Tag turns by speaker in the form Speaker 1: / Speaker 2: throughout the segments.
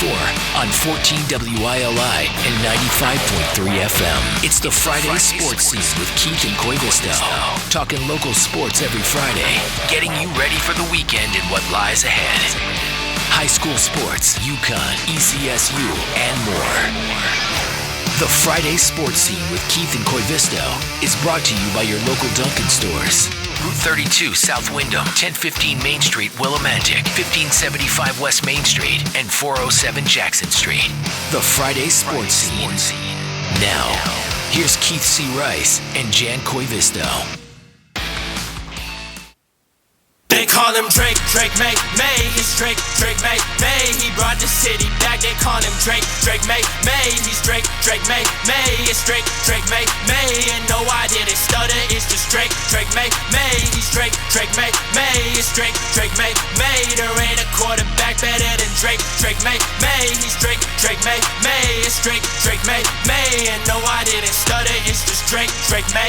Speaker 1: 4 on 14 WILI and 95.3 FM. It's the Friday Sports Scene with Keith and Koivisto. Talking local sports every Friday, getting you ready for the weekend and what lies ahead. High school sports, UConn, ECSU, and more. The Friday Sports Scene with Keith and Koivisto is brought to you by your local Dunkin' stores. Route 32 South Windham, 1015 Main Street, Willimantic, 1575 West Main Street, and 407 Jackson Street. The Friday Sports Scene. Now, here's Keith C. Rice and Jan Koivisto.
Speaker 2: They call him Drake, Drake May, he's Drake, Drake May. He brought the city back, they call him Drake, Drake May. He's Drake, Drake May. It's Drake, Drake May. And no, I didn't stutter, it's just Drake, Drake May. He's Drake, Drake May. It's Drake, Drake May. There ain't a quarterback better than Drake, Drake May. He's Drake, Drake May. It's Drake, Drake May. And no, I didn't stutter, it's just Drake, Drake May.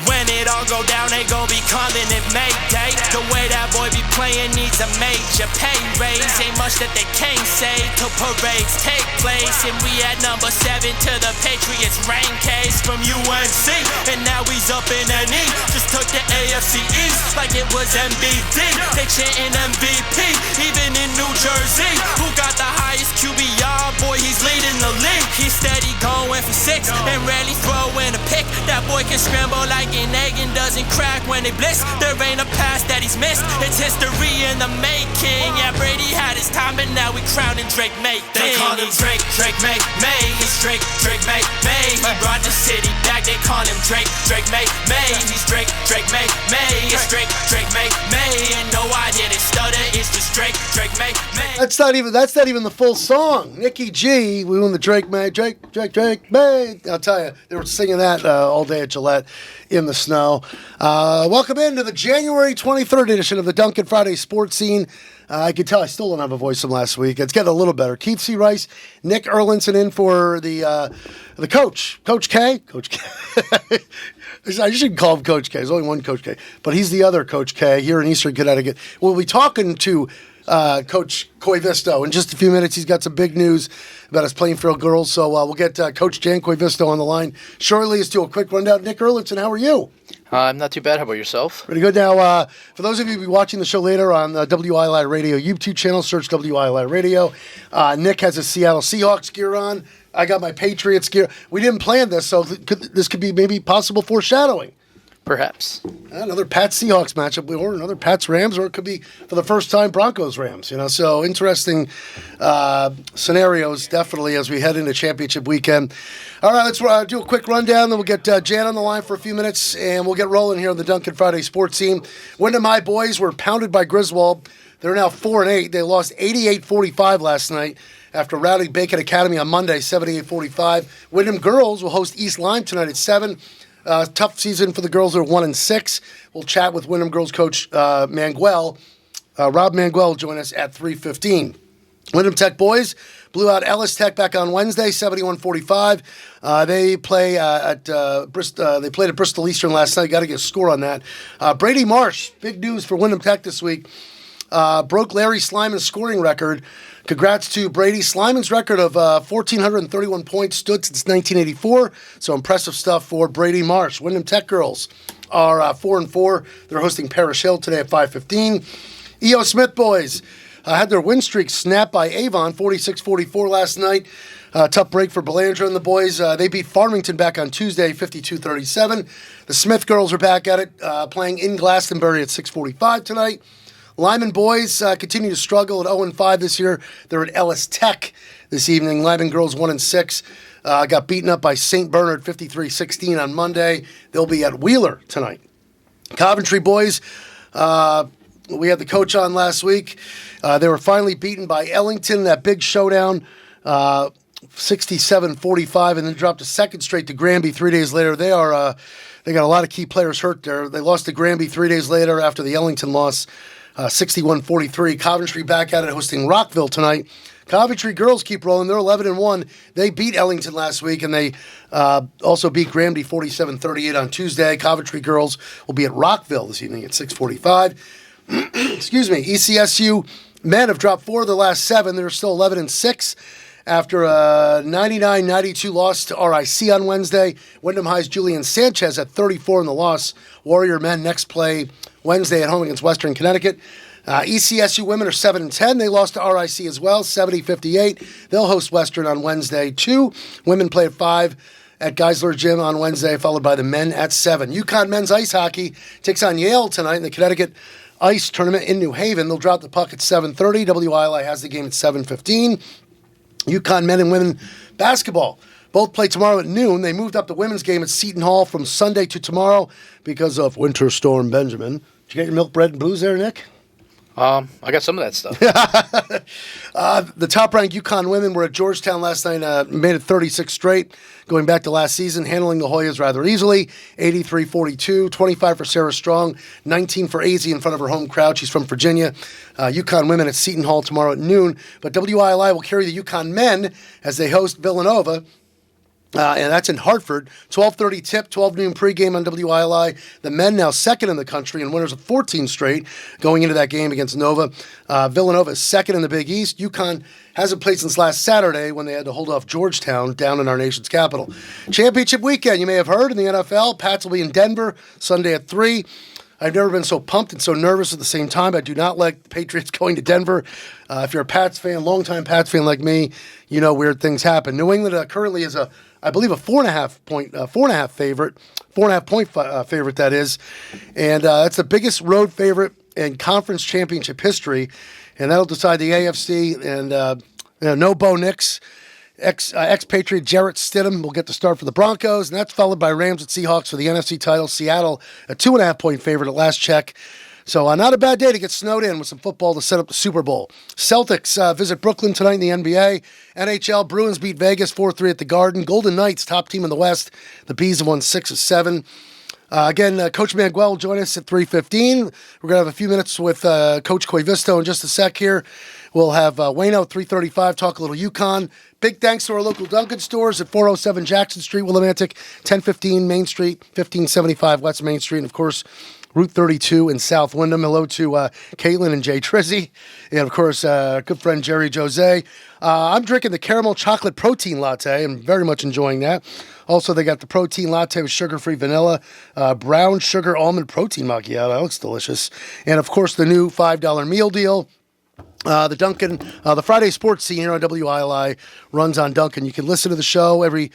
Speaker 2: When it all go down, they gon' be coming in Mayday. The way that boy be playing needs a major pay raise. Ain't much that they can't say till parades take place. And we at number 7 to the Patriots rank case from UNC. And now he's up in an E. Just took the AFC East like it was MBD. They chanting MVP, even in New Jersey. Who got the highest QBR? Boy, he's leading the league. He's steady going for 6 and rarely throwing a pick. That boy can scramble like an egg and doesn't crack when they blitz. There ain't a pass that he's missed. It's history in the making. Yeah, Brady had his time, but now we crowning Drake May. They call him Drake, Drake May. He's Drake, Drake May. He brought the city back. They call him Drake, Drake May. He's Drake, Drake May. It's Drake, Drake May. And no, I didn't stutter. It's just Drake, Drake May.
Speaker 3: That's not even the full song. Nikki G, we won the Drake May. Drake May. I'll tell you, they were singing that all day at Gillette in the snow. Welcome into the January 23rd edition of the Dunkin' Friday Sports Scene. I can tell I still don't have a voice from last week. It's getting a little better. Keith C. Rice, Nick Erlinson in for the coach. Coach K. I shouldn't call him Coach K. There's only one Coach K. But he's the other Coach K here in Eastern Connecticut. We'll be talking to Coach Koivisto in just a few minutes. He's got some big news about his Plainfield girls. So we'll get Coach Jan Koivisto on the line shortly. Let's do a quick rundown. Nick Erlinson, how are you?
Speaker 4: I'm not too bad. How about yourself?
Speaker 3: Pretty good. Now, for those of you who will be watching the show later on the WILI Radio YouTube channel, search WILI Radio. Nick has a Seattle Seahawks gear on. I got my Patriots gear. We didn't plan this, so this could be maybe possible foreshadowing.
Speaker 4: Perhaps.
Speaker 3: Another Pats-Seahawks matchup, or another Pats-Rams, or it could be, for the first time, Broncos-Rams. So interesting scenarios, definitely, as we head into championship weekend. All right, let's do a quick rundown, then we'll get Jan on the line for a few minutes, and we'll get rolling here on the Dunkin' Friday Sports Scene. Wyndham High boys were pounded by Griswold. They're now 4-8. They lost 88-45 last night after routing Bacon Academy on Monday, 78-45. Wyndham girls will host East Lyme tonight at 7. Tough season for the girls. They're 1-6. We'll chat with Wyndham girls coach Mangual. Rob Mangual will join us at 3:15. Wyndham Tech boys blew out Ellis Tech back on Wednesday, 71-45. They play at Bristol. They played at Bristol Eastern last night. Got to get a score on that. Brady Marsh, big news for Wyndham Tech this week. Broke Larry Slyman's scoring record. Congrats to Brady. Slyman's record of 1,431 points stood since 1984. So impressive stuff for Brady Marsh. Wyndham Tech girls are 4-4. They're hosting Parish Hill today at 5:15. E.O. Smith boys had their win streak snapped by Avon, 46-44 last night. Tough break for Belanger and the boys. They beat Farmington back on Tuesday, 52-37. The Smith girls are back at it, playing in Glastonbury at 6:45 tonight. Lyman boys continue to struggle at 0-5 this year. They're at Ellis Tech this evening. Lyman girls 1-6. Got beaten up by St. Bernard 53-16 on Monday. They'll be at Wheeler tonight. Coventry boys, we had the coach on last week. They were finally beaten by Ellington in that big showdown, 67-45, and then dropped a second straight to Granby 3 days later. They got a lot of key players hurt there. They lost to Granby 3 days later after the Ellington loss. 61-43. Coventry back at it, hosting Rockville tonight. Coventry girls keep rolling. They're 11-1. They beat Ellington last week, and they also beat Granby 47-38 on Tuesday. Coventry girls will be at Rockville this evening at 6:45. Excuse me. ECSU Men have dropped 4 of the last 7. They're still 11-6 after a 99-92 loss to RIC on Wednesday. Wyndham High's Julian Sanchez at 34 in the loss. Warrior men next play Wednesday at home against Western Connecticut. ECSU women are 7-10. They lost to RIC as well, 70-58. They'll host Western on Wednesday. 2 women play at 5 at Geisler Gym on Wednesday, followed by the men at 7. UConn men's ice hockey takes on Yale tonight in the Connecticut Ice Tournament in New Haven. They'll drop the puck at 7:30. WILI has the game at 7:15. UConn men and women basketball both play tomorrow at noon. They moved up the women's game at Seton Hall from Sunday to tomorrow because of Winter Storm Benjamin. Did you get your milk, bread, and blues there, Nick?
Speaker 4: I got some of that stuff.
Speaker 3: The top-ranked UConn women were at Georgetown last night, made it 36 straight, going back to last season, handling the Hoyas rather easily, 83-42, 25 for Sarah Strong, 19 for AZ in front of her home crowd. She's from Virginia. UConn women at Seton Hall tomorrow at noon, but WILI will carry the UConn men as they host Villanova. And that's in Hartford. 12:30 tip, 12 noon pregame on WILI. The men now second in the country and winners of 14 straight going into that game against Nova. Villanova is second in the Big East. UConn hasn't played since last Saturday when they had to hold off Georgetown down in our nation's capital. Championship weekend, you may have heard, in the NFL. Pats will be in Denver Sunday at 3. I've never been so pumped and so nervous at the same time. I do not like the Patriots going to Denver. If you're a Pats fan, longtime Pats fan like me, you know weird things happen. New England currently is I believe a 4.5 point favorite, 4.5 point favorite that is, and that's the biggest road favorite in conference championship history, and that'll decide the AFC. And no Bo Nix. Ex-Patriot Jarrett Stidham will get the start for the Broncos, and that's followed by Rams at Seahawks for the NFC title. Seattle, a 2.5 point favorite at last check. So not a bad day to get snowed in with some football to set up the Super Bowl. Celtics visit Brooklyn tonight in the NBA. NHL, Bruins beat Vegas 4-3 at the Garden. Golden Knights, top team in the West. The Bees have won 6 of 7. Again, Coach Mangual will join us at 3:15. We're going to have a few minutes with Coach Koivisto in just a sec here. We'll have Wayno at 3:35, talk a little UConn. Big thanks to our local Dunkin' stores at 407 Jackson Street, Willimantic, 1015 Main Street, 1575 West Main Street, and, of course, Route 32 in South Wyndham. Hello to Caitlin and Jay Trizzy, and, of course, good friend Jerry Jose. I'm drinking the caramel chocolate protein latte. I'm very much enjoying that. Also, they got the protein latte with sugar-free vanilla, brown sugar almond protein macchiato. That looks delicious. And, of course, the new $5 meal deal. The Dunkin', the Friday sports scene here on WILI runs on Dunkin'. You can listen to the show every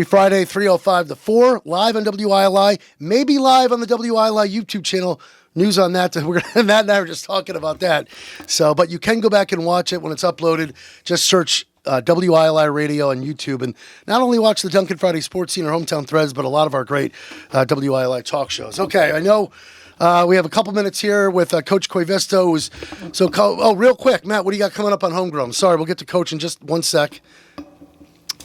Speaker 3: Friday, 3:05 to 4, live on WILI, maybe live on the WILI YouTube channel. News on that. Matt and I were just talking about that. So, but you can go back and watch it when it's uploaded. Just search WILI Radio on YouTube, and not only watch the Dunkin' Friday sports scene or Hometown Threads, but a lot of our great WILI talk shows. Okay, I know. We have a couple minutes here with Coach Koivisto. Real quick, Matt, what do you got coming up on Homegrown? Sorry, we'll get to Coach in just one sec.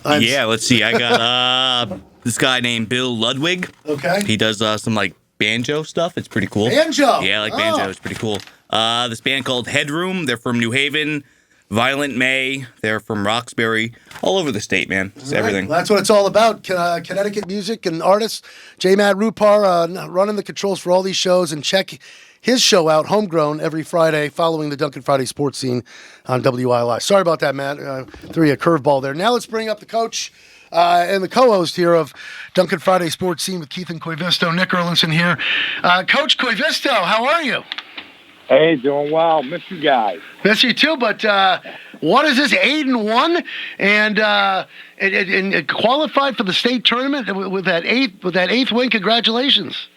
Speaker 5: Let's see. I got this guy named Bill Ludwig.
Speaker 3: Okay.
Speaker 5: He does some banjo stuff. It's pretty cool.
Speaker 3: Banjo?
Speaker 5: Yeah, I like banjo. It's pretty cool. This band called Headroom. They're from New Haven. Violent May. They're from Roxbury. All over the state, man. It's everything.
Speaker 3: Well, that's what it's all about. Connecticut music and artists. J. Matt Rupar running the controls for all these shows, and check his show out, Homegrown, every Friday following the Dunkin' Friday sports scene on WILI. Sorry about that, Matt. Threw you a curveball there. Now let's bring up the coach and the co-host here of Dunkin' Friday sports scene with Keith and Koivisto. Nick Erlinson here. Coach Koivisto, how are you?
Speaker 6: Hey, doing well. Miss you guys.
Speaker 3: Miss you too, but what is this, 8-1? And qualified for the state tournament with that eighth win. Congratulations.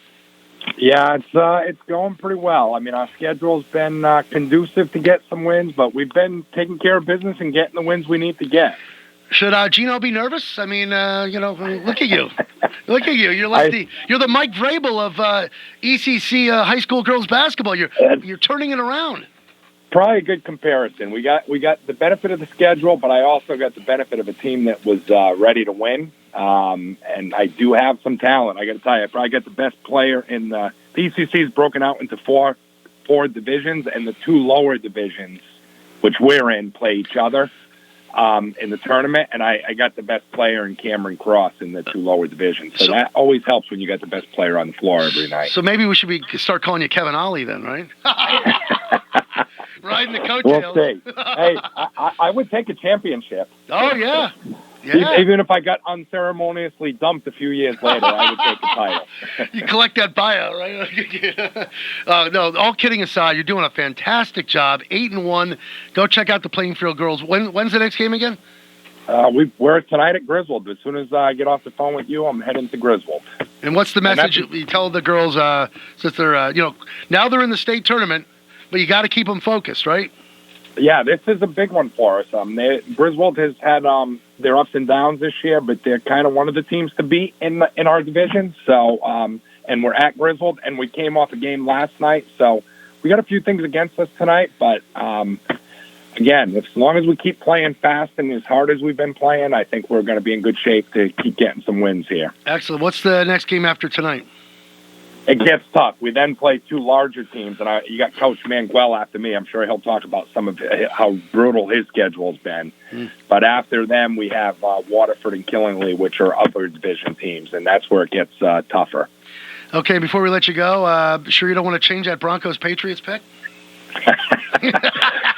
Speaker 6: Yeah, it's going pretty well. I mean, our schedule's been conducive to get some wins, but we've been taking care of business and getting the wins we need to get.
Speaker 3: Should Gino be nervous? I mean, look at you. Look at you. You're like you're the Mike Vrabel of ECC high school girls basketball. You're turning it around.
Speaker 6: Probably a good comparison. We got the benefit of the schedule, but I also got the benefit of a team that was ready to win. And I do have some talent. I got to tell you, I probably got the best player in the ECC is broken out into four divisions, and the 2 lower divisions, which we're in, play each other. In the tournament, and I got the best player in Cameron Cross in the 2 lower divisions. So that always helps when you got the best player on the floor every night.
Speaker 3: So maybe we should start calling you Kevin Ollie then, right? Riding the
Speaker 6: We'll
Speaker 3: coattails.
Speaker 6: see. Hey, I would take a championship.
Speaker 3: Oh, yeah. Yeah.
Speaker 6: Even if I got unceremoniously dumped a few years later, I would take the title.
Speaker 3: You collect that buyout, right? No, all kidding aside, you're doing a fantastic job. 8-1. Go check out the Plainfield girls. When's the next game again?
Speaker 6: We're tonight at Griswold. As soon as I get off the phone with you, I'm heading to Griswold.
Speaker 3: And what's the message you tell the girls since they're, now they're in the state tournament, but you got to keep them focused, right?
Speaker 6: Yeah, this is a big one for us. Griswold has had their ups and downs this year, but they're kind of one of the teams to beat in our division. So, and we're at Griswold, and we came off a game last night. So we got a few things against us tonight, but again, as long as we keep playing fast and as hard as we've been playing, I think we're going to be in good shape to keep getting some wins here.
Speaker 3: Excellent. What's the next game after tonight?
Speaker 6: It gets tough. We then play two larger teams, and you got Coach Mangual after me. I'm sure he'll talk about some of how brutal his schedule's been. But after them, we have Waterford and Killingly, which are upper division teams, and that's where it gets tougher.
Speaker 3: Okay, before we let you go, sure you don't want to change that Broncos-Patriots pick?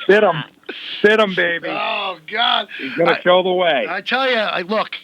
Speaker 6: Sit him, baby.
Speaker 3: Oh, God.
Speaker 6: He's going to show the way.
Speaker 3: I tell you, look,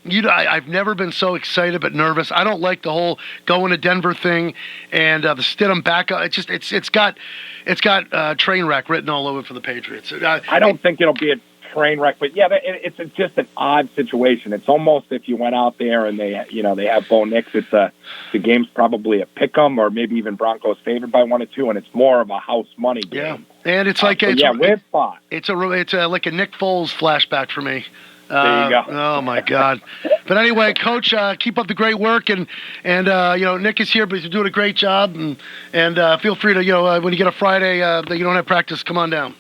Speaker 3: I've never been so excited but nervous. I don't like the whole going to Denver thing and the Stidham backup. It's got train wreck written all over for the Patriots.
Speaker 6: I don't think it'll be a train wreck, but yeah, it's just an odd situation. It's almost if you went out there and they have Bo Nix. The game's probably a pick 'em or maybe even Broncos favored by 1 or 2, and it's more of a house money game.
Speaker 3: Yeah, and it's like
Speaker 6: we're fine.
Speaker 3: It's like a Nick Foles flashback for me.
Speaker 6: There you go.
Speaker 3: Oh my God! But anyway, Coach, keep up the great work, and Nick is here, but he's doing a great job, and feel free to when you get a Friday that you don't have practice, come on down.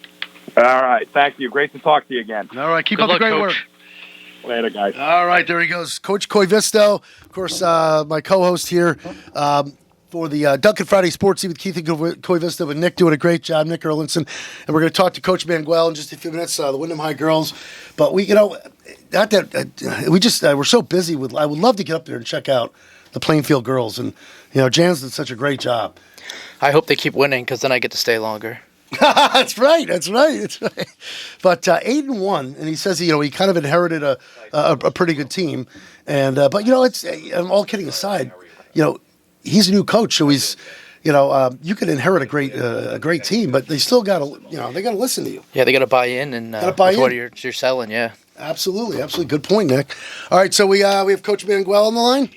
Speaker 6: All right, thank you. Great to talk to you again.
Speaker 3: All right, keep up the great work.
Speaker 6: Later, guys.
Speaker 3: All right, there he goes, Coach Koivisto, of course, my co-host here. For the Duncan Friday Sports Team with Keith and Koivisto and Nick doing a great job, Nick Erlinson. And we're going to talk to Coach Mangual in just a few minutes, the Wyndham High girls. But we're so busy with. I would love to get up there and check out the Plainfield girls. And Jan's did such a great job.
Speaker 4: I hope they keep winning because then I get to stay longer.
Speaker 3: That's right. But 8-1, and he says he kind of inherited a pretty good team. And but I'm all kidding aside, he's a new coach, so he's, you can inherit a great team, but they still got to, they got to listen to you.
Speaker 4: Yeah, they got to buy in and what you're selling. Yeah,
Speaker 3: absolutely. Good point, Nick. All right, so we have Coach Mangual on the line.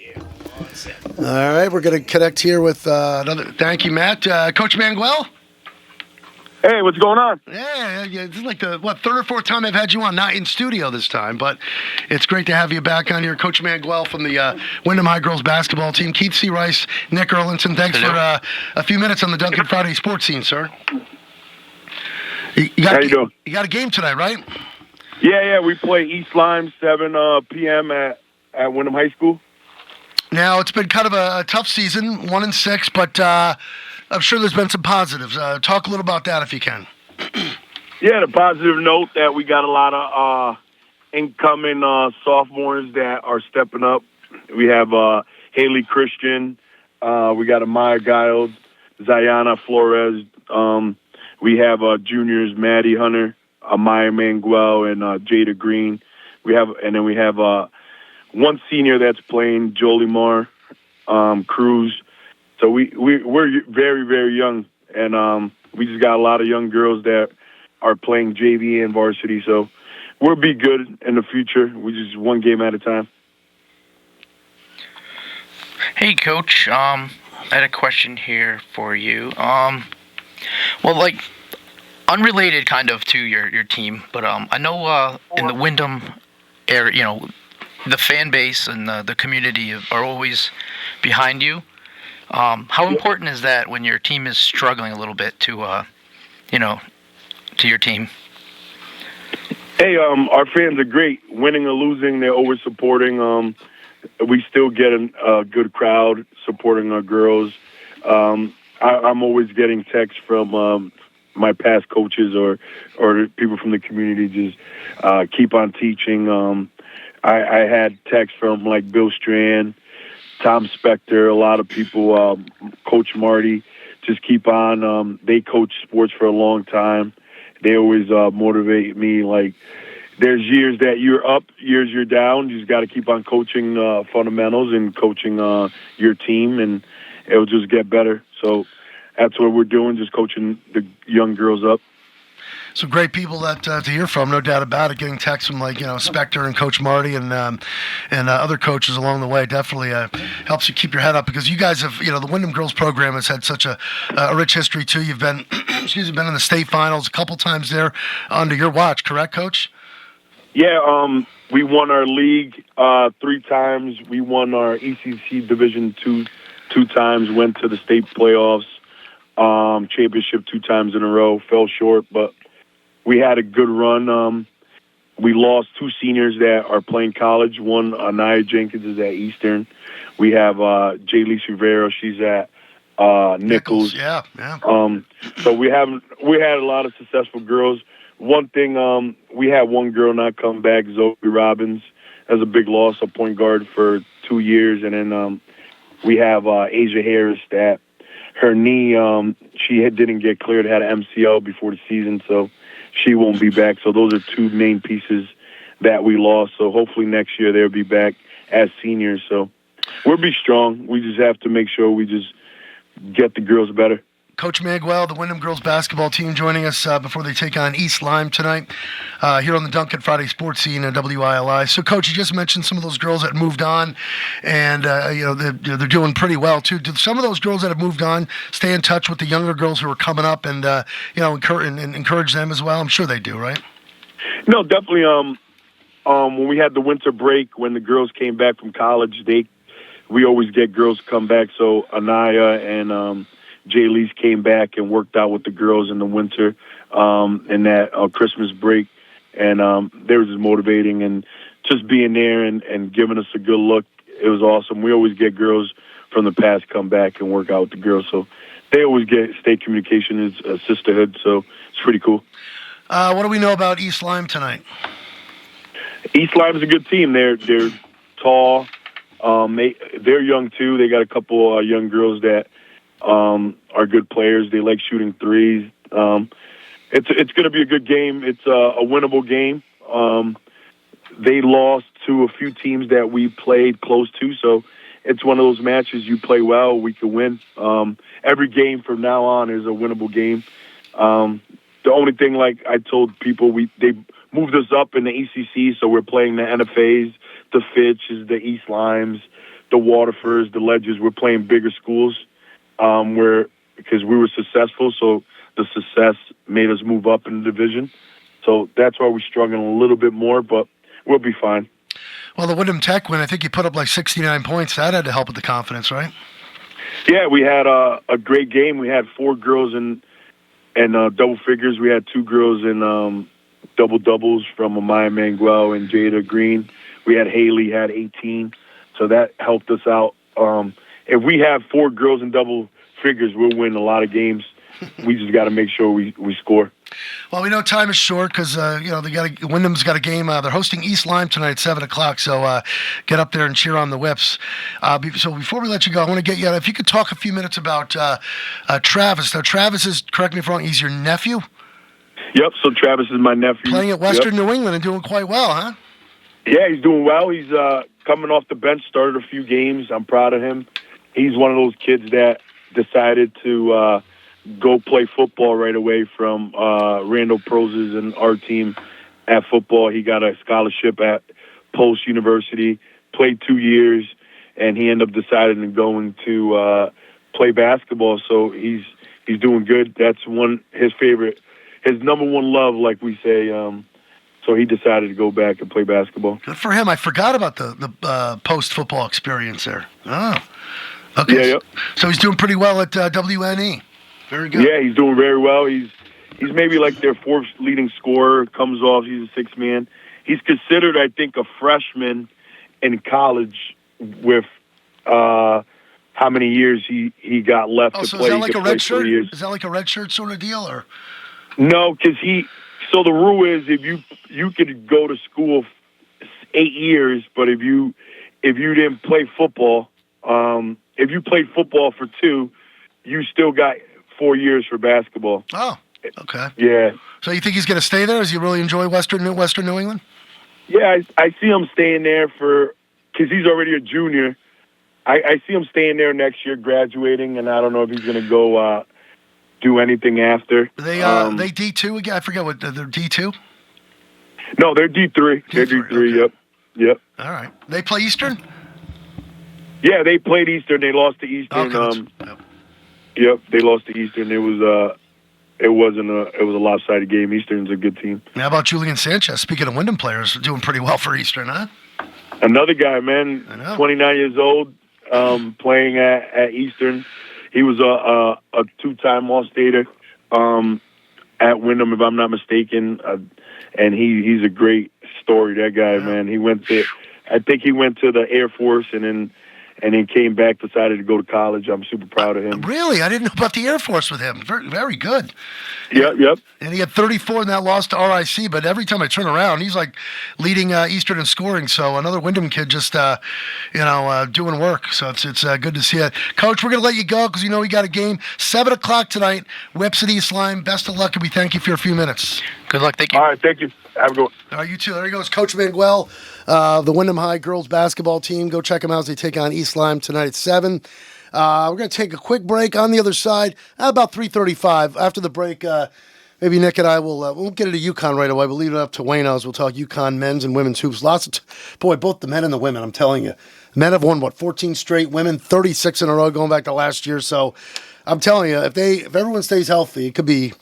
Speaker 3: All right, we're going to connect here with another. Thank you, Matt. Coach Mangual.
Speaker 7: Hey, what's going on?
Speaker 3: Yeah, this is like the third or fourth time I've had you on, not in studio this time, but it's great to have you back on here. Coach Mangual from the Wyndham High girls basketball team. Keith C. Rice, Nick Erlinson, thanks for a few minutes on the Duncan Friday sports scene, sir.
Speaker 7: How you doing?
Speaker 3: You got a game tonight, right?
Speaker 7: Yeah, we play East Lyme, 7 p.m. at Wyndham High School.
Speaker 3: Now, it's been kind of a tough season, 1-6, but I'm sure there's been some positives. Talk a little about that if you can.
Speaker 7: Yeah, the positive note that we got a lot of incoming sophomores that are stepping up. We have Haley Christian. We got Amaya Giles, Zayana Flores. We have juniors Maddie Hunter, Amaya Mangual, and Jada Green. We have one senior that's playing, Jolie Moore Cruz. So we're very, very young, and we just got a lot of young girls that are playing JV and varsity. So we'll be good in the future. We just one game at a time.
Speaker 4: Hey, Coach. I had a question here for you. Unrelated kind of to your team, but I know in the Wyndham area, the fan base and the community are always behind you. How important is that when your team is struggling a little bit to your team?
Speaker 7: Hey, our fans are great. Winning or losing, they're always supporting. We still get a good crowd supporting our girls. I'm always getting texts from my past coaches or people from the community just keep on teaching. I had texts from like Bill Strand, Tom Spector, a lot of people, Coach Marty. just keep on. They coach sports for a long time. They always motivate me. Like, there's years that you're up, years you're down. You just got to keep on coaching fundamentals and coaching your team, and it'll just get better. So that's what we're doing, just coaching the young girls up.
Speaker 3: So great people that to hear from, no doubt about it. Getting texts from Spector and Coach Marty and other coaches along the way definitely helps you keep your head up, because you guys have the Wyndham girls program has had such a rich history too. You've been been in the state finals a couple times there under your watch, correct, Coach?
Speaker 7: Yeah, we won our league 3 times. We won our ECC Division two times. Went to the state playoffs, championship 2 times in a row. Fell short, but we had a good run. We lost 2 seniors that are playing college. One, Anaya Jenkins, is at Eastern. We have J. Rivera. She's at Nichols.
Speaker 3: Yeah.
Speaker 7: So we had a lot of successful girls. One thing, we had one girl not come back, Zoe Robbins. That's a big loss, a point guard for 2 years. And then we have Asia Harris that her knee, she didn't get cleared, had an MCL before the season, so she won't be back. So those are 2 main pieces that we lost. So hopefully next year they'll be back as seniors. So we'll be strong. We just have to make sure we just get the girls better.
Speaker 3: Coach Mangual, the Wyndham girls basketball team, joining us before they take on East Lyme tonight here on the Duncan Friday Sports Scene at WILI. So, Coach, you just mentioned some of those girls that moved on, and they're doing pretty well too. Do some of those girls that have moved on stay in touch with the younger girls who are coming up, and encourage them as well? I'm sure they do, right?
Speaker 7: No, definitely. When we had the winter break, when the girls came back from college, we always get girls come back. So Anaya and Jay Lee's came back and worked out with the girls in the winter and that Christmas break. And they were just motivating and just being there and giving us a good look. It was awesome. We always get girls from the past come back and work out with the girls. So they always get state communication is a sisterhood. So it's pretty cool.
Speaker 3: What do we know about East Lyme tonight?
Speaker 7: East Lyme is a good team. They're tall. They're young, too. They got a couple young girls that are good players. They like shooting threes. It's going to be a good game. It's a winnable game. They lost to a few teams that we played close to, so it's one of those matches you play well, we can win. Every game from now on is a winnable game. The only thing, like I told people, they moved us up in the ECC, so we're playing the NFAs, the Fitches, the East Limes, the Waterfords, the Ledges. We're playing bigger schools. Because we were successful, so the success made us move up in the division. So that's why we're struggling a little bit more, but we'll be fine.
Speaker 3: Well, the Wyndham Tech win, I think you put up like 69 points. That had to help with the confidence, right?
Speaker 7: Yeah, we had a great game. We had 4 girls in double figures. We had 2 girls in double-doubles from Amaya Mangual and Jada Green. We had Haley had 18, so that helped us out. If we have 4 girls in double figures, we'll win a lot of games. We just got to make sure we score. Well,
Speaker 3: we know time is short because Wyndham's got a game. They're hosting East Lyme tonight at 7:00. So get up there and cheer on the Whips. So before we let you go, I want to get you. If you could talk a few minutes about Travis. Now, Travis is, correct me if I'm wrong, he's your nephew.
Speaker 7: Yep. So Travis is my nephew.
Speaker 3: Playing at Western New England and doing quite well, huh?
Speaker 7: Yeah, he's doing well. He's coming off the bench, started a few games. I'm proud of him. He's one of those kids that decided to go play football right away from Randall Proz's and our team at football. He got a scholarship at Post University, played 2 years, and he ended up deciding to going to play basketball. So he's doing good. That's his number one love, like we say. So he decided to go back and play basketball.
Speaker 3: Good for him. I forgot about the post-football experience there. Oh. Okay,
Speaker 7: yeah, yep.
Speaker 3: So he's doing pretty well at WNE. Very good.
Speaker 7: Yeah, he's doing very well. He's maybe like their 4th leading scorer. Comes off, he's a 6th man. He's considered, I think, a freshman in college with how many years he got left to
Speaker 3: so
Speaker 7: play.
Speaker 3: Is that like a red shirt? Is that like a red shirt sort of deal, or?
Speaker 7: No, because So the rule is if you could go to school 8 years, but if you didn't play football. If you played football for 2, you still got 4 years for basketball.
Speaker 3: Oh, okay.
Speaker 7: Yeah.
Speaker 3: So you think he's going to stay there? Does he really enjoy Western New England?
Speaker 7: Yeah, I see him staying there because he's already a junior. I see him staying there next year, graduating, and I don't know if he's going to go do anything after.
Speaker 3: They D2 again? I forget what they're D2.
Speaker 7: No, they're D3. They're D3.
Speaker 3: Okay.
Speaker 7: Yep.
Speaker 3: All right. They play Eastern.
Speaker 7: Yeah, they played Eastern. They lost to Eastern.
Speaker 3: Okay.
Speaker 7: Yep, they lost to Eastern. It was a lopsided game. Eastern's a good team.
Speaker 3: How about Julian Sanchez? Speaking of Wyndham players, doing pretty well for Eastern, huh?
Speaker 7: Another guy, man, 29 years old, playing at Eastern. He was a two-time All-Stater at Wyndham, if I'm not mistaken, and he's a great story. That guy, man. I think he went to the Air Force and then came back, decided to go to college. I'm super proud of him.
Speaker 3: Really? I didn't know about the Air Force with him. Very, very good.
Speaker 7: Yep.
Speaker 3: And he had 34 in that loss to RIC, but every time I turn around, he's like leading Eastern in scoring. So another Wyndham kid just, doing work. So it's good to see it. Coach, we're going to let you go because we got a game. 7 o'clock tonight, Whips at East Lyme. Best of luck, and we thank you for a few minutes.
Speaker 4: Good luck. Thank you.
Speaker 7: All right, thank you. Have a good one.
Speaker 3: All right, you too. There he goes, Coach Mangual, the Wyndham High girls basketball team. Go check them out as they take on East Lyme tonight at 7. We're going to take a quick break. On the other side, about 3:35. After the break, maybe Nick and I we'll get into UConn right away. We'll leave it up to Wayno. We'll talk UConn men's and women's hoops. Both the men and the women, I'm telling you. Men have won, 14 straight. Women, 36 in a row going back to last year. So I'm telling you, if everyone stays healthy, it could be,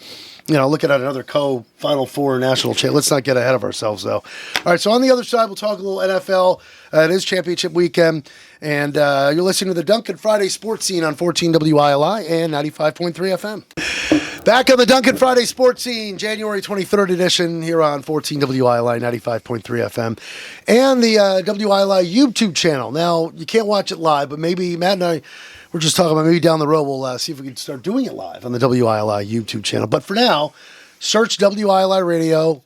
Speaker 3: looking at another Final Four national champ. Let's not get ahead of ourselves, though. All right, so on the other side, we'll talk a little NFL. It is championship weekend, and you're listening to the Duncan Friday Sports Scene on 14 WILI and 95.3 FM. Back on the Duncan Friday Sports Scene, January 23rd edition here on 14 WILI 95.3 FM and the WILI YouTube channel. Now, you can't watch it live, but maybe Matt and I we're just talking about maybe down the road we'll see if we can start doing it live on the WILI YouTube channel. But for now, search WILI Radio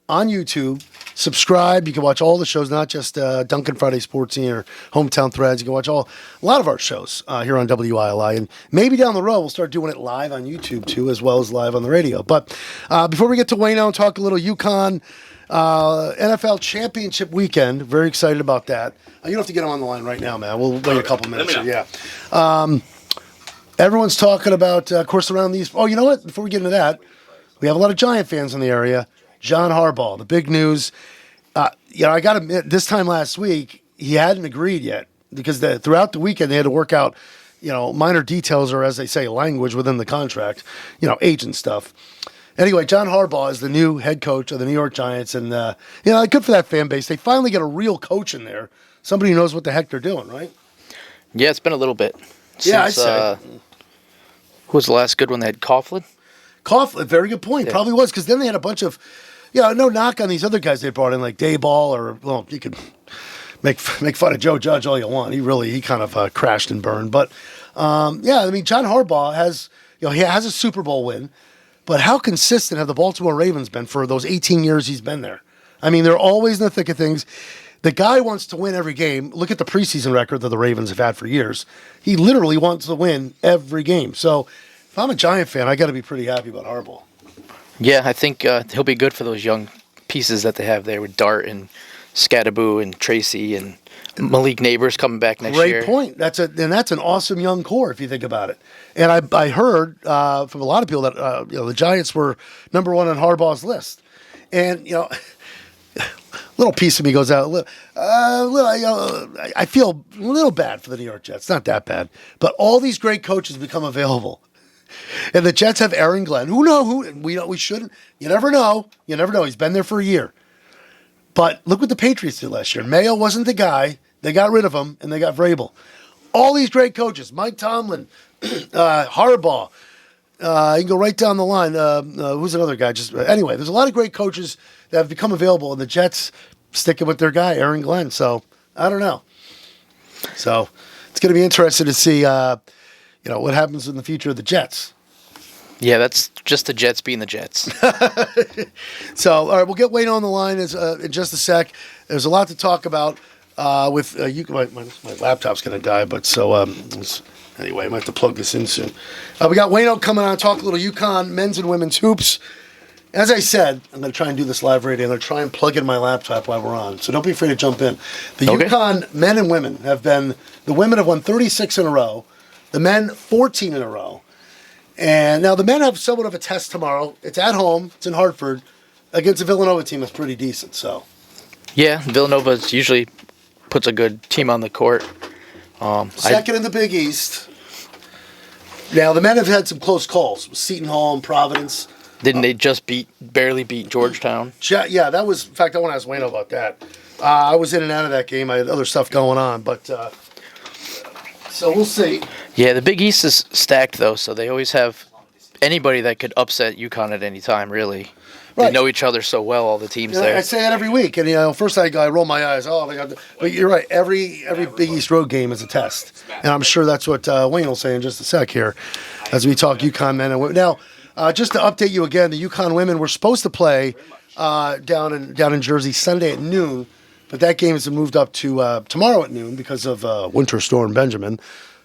Speaker 3: on YouTube. Subscribe. You can watch all the shows, not just Duncan Friday Sports Scene or Hometown Threads. You can watch a lot of our shows here on WILI. And maybe down the road we'll start doing it live on YouTube too, as well as live on the radio. But before we get to Wayno and talk a little UConn, NFL Championship weekend. Very excited about that. You don't have to get him on the line right now, man. We'll wait a couple minutes. Yeah. Everyone's talking about, of course, around these. Oh, you know what? Before we get into that, we have a lot of Giant fans in the area. John Harbaugh, the big news. I got to admit, this time last week, he hadn't agreed yet because throughout the weekend they had to work out, minor details or, as they say, language within the contract, agent stuff. Anyway, John Harbaugh is the new head coach of the New York Giants, and good for that fan base. They finally get a real coach in there, somebody who knows what the heck they're doing, right?
Speaker 4: Yeah, it's been a little bit.
Speaker 3: Yeah, I'd say.
Speaker 4: Who was the last good one? They had Coughlin?
Speaker 3: Coughlin, very good point. Yeah. Probably was, because then they had a bunch of, no knock on these other guys they brought in, like Dayball, you could make fun of Joe Judge all you want. He kind of crashed and burned. But, John Harbaugh has, he has a Super Bowl win. But how consistent have the Baltimore Ravens been for those 18 years he's been there? I mean, they're always in the thick of things. The guy wants to win every game. Look at the preseason record that the Ravens have had for years. He literally wants to win every game. So if I'm a Giant fan, I got to be pretty happy about Harbaugh.
Speaker 4: Yeah, I think he'll be good for those young pieces that they have there with Dart and Scattaboo and Tracy and Malik Neighbors coming back next year.
Speaker 3: Great point. That's an awesome young core if you think about it. And I heard from a lot of people that the Giants were number one on Harbaugh's list. And little piece of me goes out. I feel a little bad for the New York Jets. Not that bad, but all these great coaches become available, and the Jets have Aaron Glenn. We shouldn't. You never know. He's been there for a year. But look what the Patriots did last year. Mayo wasn't the guy. They got rid of him, and they got Vrabel. All these great coaches, Mike Tomlin, Harbaugh. You can go right down the line. Who's another guy? Anyway, there's a lot of great coaches that have become available, and the Jets sticking with their guy, Aaron Glenn. So I don't know. So it's going to be interesting to see, what happens in the future of the Jets.
Speaker 4: Yeah, that's just the Jets being the Jets.
Speaker 3: So, all right, we'll get Wayno on the line in just a sec. There's a lot to talk about. with my laptop's going to die, but so anyway, I might have to plug this in soon. We got Wayno coming on, talk a little UConn men's and women's hoops. As I said, I'm going to try and do this live radio. I'm going to try and plug in my laptop while we're on, so don't be afraid to jump in. The UConn men and women the women have won 36 in a row, the men 14 in a row. And now the men have somewhat of a test tomorrow. It's at home, it's in Hartford, against a Villanova team that's pretty decent, so.
Speaker 4: Yeah, Villanova usually puts a good team on the court.
Speaker 3: Second in the Big East. Now, the men have had some close calls. Seton Hall and Providence.
Speaker 4: Didn't they just barely beat Georgetown?
Speaker 3: Yeah, that was, in fact, I want to ask Wayno about that. I was in and out of that game. I had other stuff going on, but so we'll see.
Speaker 4: Yeah, the Big East is stacked, though, so they always have anybody that could upset UConn at any time, really. Right. They know each other so well, all the teams there.
Speaker 3: I say that every week, and first I roll my eyes. Oh, they got. But you're right. Every Big East road game is a test, and I'm sure that's what Wayne will say in just a sec here, as we talk UConn men and women. Now, just to update you again, the UConn women were supposed to play down in Jersey Sunday at noon, but that game has been moved up to tomorrow at noon because of Winter Storm Benjamin.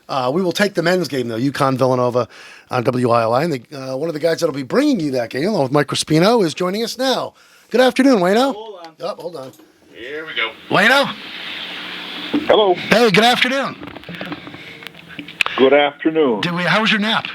Speaker 3: We will take the men's game, though, UConn Villanova on WILI. And one of the guys that will be bringing you that game, along with Mike Crispino, is joining us now. Good afternoon, Wayno.
Speaker 8: Hold on.
Speaker 3: Oh, hold on.
Speaker 8: Here we go.
Speaker 3: Wayno?
Speaker 6: Hello.
Speaker 3: Hey, good afternoon.
Speaker 6: Good afternoon.
Speaker 3: How was your nap?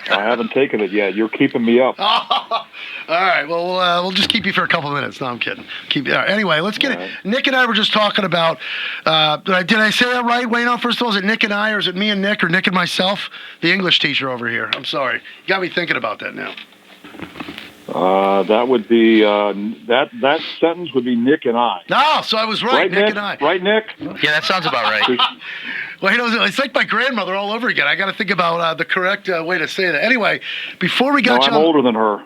Speaker 6: I haven't taken it yet. You're keeping me up.
Speaker 3: All right. Well, we'll just keep you for a couple of minutes. No, I'm kidding. All right. Anyway, let's get it. Nick and I were just talking about. Did I say that right, Wayno? First of all, is it Nick and I, or is it me and Nick, or Nick and myself? The English teacher over here. I'm sorry. You got me thinking about that now.
Speaker 6: That would be that sentence would be Nick and I.
Speaker 3: No, so I was right. Nick and I.
Speaker 6: Right, Nick?
Speaker 4: Yeah, that sounds about right.
Speaker 3: Well, it's like my grandmother all over again. I got to think about the correct way to say that. Anyway, before we got
Speaker 6: I'm older than her.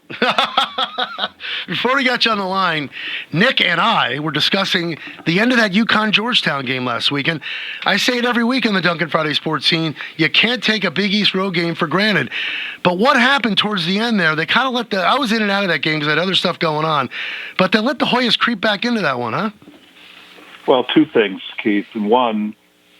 Speaker 3: Before we got you on the line, Nick and I were discussing the end of that UConn-Georgetown game last week. And I say it every week on the Duncan Friday Sports Scene, you can't take a Big East road game for granted. But what happened towards the end there, they kind of let I was in and out of that game because I had other stuff going on, but they let the Hoyas creep back into that one, huh?
Speaker 9: Well, two things, Keith. And one,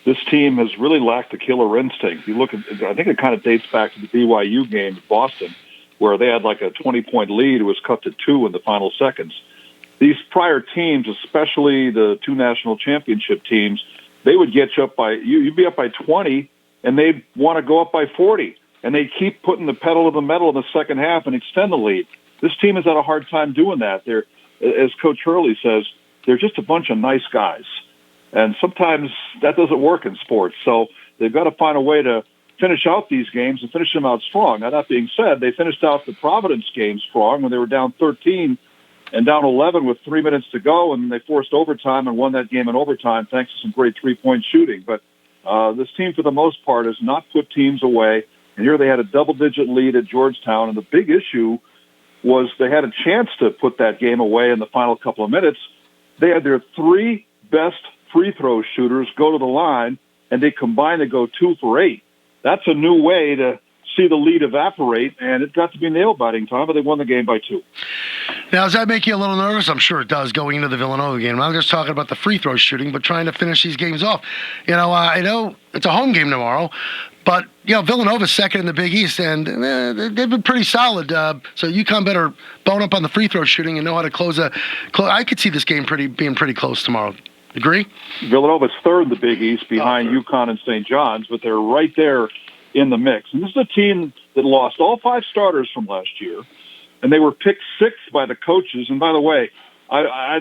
Speaker 9: this team has really lacked a killer instinct. You look at, I think it kind of dates back to the BYU game at Boston, where they had like a 20-point lead. It was cut to 2 in the final seconds. These prior teams, especially the 2 national championship teams, they would get you up by, you'd be up by 20, and they'd want to go up by 40. And they keep putting the pedal to the metal in the second half and extend the lead. This team has had a hard time doing that. They're, as Coach Hurley says, they're just a bunch of nice guys. And sometimes that doesn't work in sports. So they've got to find a way to finish out these games and finish them out strong. Now, that being said, they finished out the Providence game strong when they were down 13 and down 11 with 3 minutes to go, and they forced overtime and won that game in overtime thanks to some great three-point shooting. But this team, for the most part, has not put teams away. And here they had a double-digit lead at Georgetown, and the big issue was they had a chance to put that game away in the final couple of minutes. They had their 3 best free throw shooters go to the line, and they combined to go 2 for 8. That's a new way to see the lead evaporate, and it got to be nail-biting time, but they won the game by 2.
Speaker 3: Now, does that make you a little nervous? I'm sure it does, going into the Villanova game. I'm not just talking about the free throw shooting, but trying to finish these games off. I know it's a home game tomorrow, but Villanova's second in the Big East, and they've been pretty solid. So UConn better bone up on the free throw shooting and know how to close. I could see this game being pretty close tomorrow. Agree?
Speaker 9: Villanova's third in the Big East behind UConn and St. John's, but they're right there in the mix. And this is a team that lost all 5 starters from last year, and they were picked 6th by the coaches. And by the way,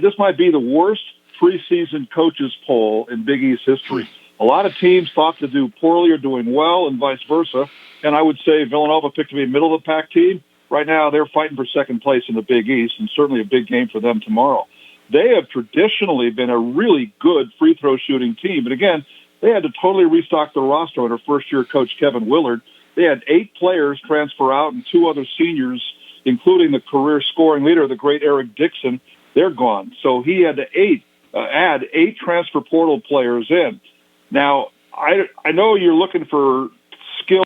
Speaker 9: this might be the worst preseason coaches poll in Big East history. A lot of teams thought to do poorly or doing well, and vice versa. And I would say Villanova picked to be a middle-of-the-pack team. Right now, they're fighting for second place in the Big East, and certainly a big game for them tomorrow. They have traditionally been a really good free throw shooting team. But again, they had to totally restock the roster under first-year coach Kevin Willard. They had 8 players transfer out and 2 other seniors, including the career scoring leader, the great Eric Dixon. They're gone. So he had to add 8 transfer portal players in. Now, I know you're looking for skill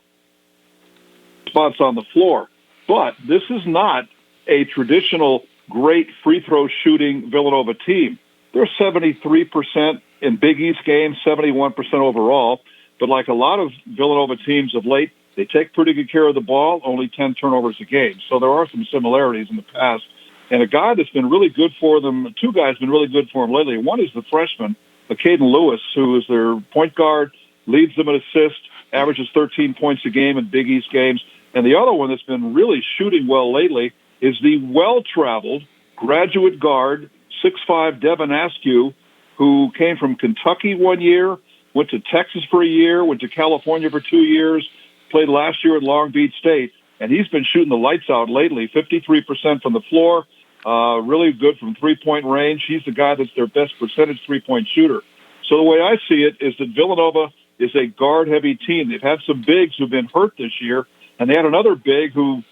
Speaker 9: spots on the floor, but this is not a traditional great free throw shooting Villanova team. they're 73% in Big East games, 71% overall. But like a lot of Villanova teams of late, they take pretty good care of the ball, only 10 turnovers a game. So there are some similarities in the past. And a guy that's been really good for them, two guys been really good for them lately. One is the freshman, Caden Lewis, who is their point guard, leads them in assists, averages 13 points a game in Big East games. And the other one that's been really shooting well lately is the well-traveled graduate guard, 6'5", Devin Askew, who came from Kentucky 1 year, went to Texas for a year, went to California for 2 years, played last year at Long Beach State, and he's been shooting the lights out lately, 53% from the floor, really good from three-point range. He's the guy that's their best percentage three-point shooter. So the way I see it is that Villanova is a guard-heavy team. They've had some bigs who've been hurt this year, and they had another big who,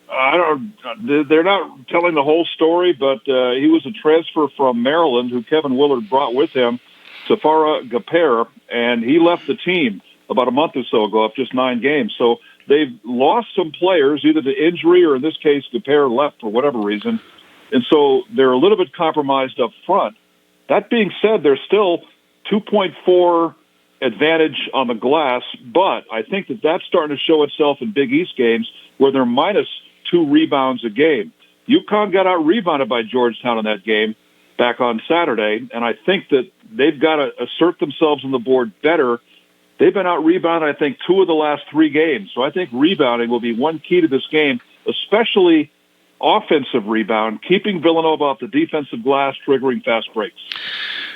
Speaker 9: they're not telling the whole story, but he was a transfer from Maryland who Kevin Willard brought with him, Safara Gaper, and he left the team about a month or so ago, up just 9 games. So they've lost some players, either to injury or in this case, Gaper left for whatever reason. And so they're a little bit compromised up front. That being said, they're still 2.4 advantage on the glass, but I think that that's starting to show itself in Big East games where they're minus 2 rebounds a game. UConn got out-rebounded by Georgetown in that game back on Saturday, and I think that they've got to assert themselves on the board better. They've been out-rebounded, I think, 2 of the last 3 games. So I think rebounding will be one key to this game, especially offensive rebound, keeping Villanova off the defensive glass, triggering fast breaks.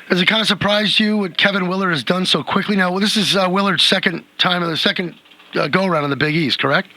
Speaker 3: Has it kind of surprised you what Kevin Willard has done so quickly? Now, this is Willard's second go-around in the Big East, correct?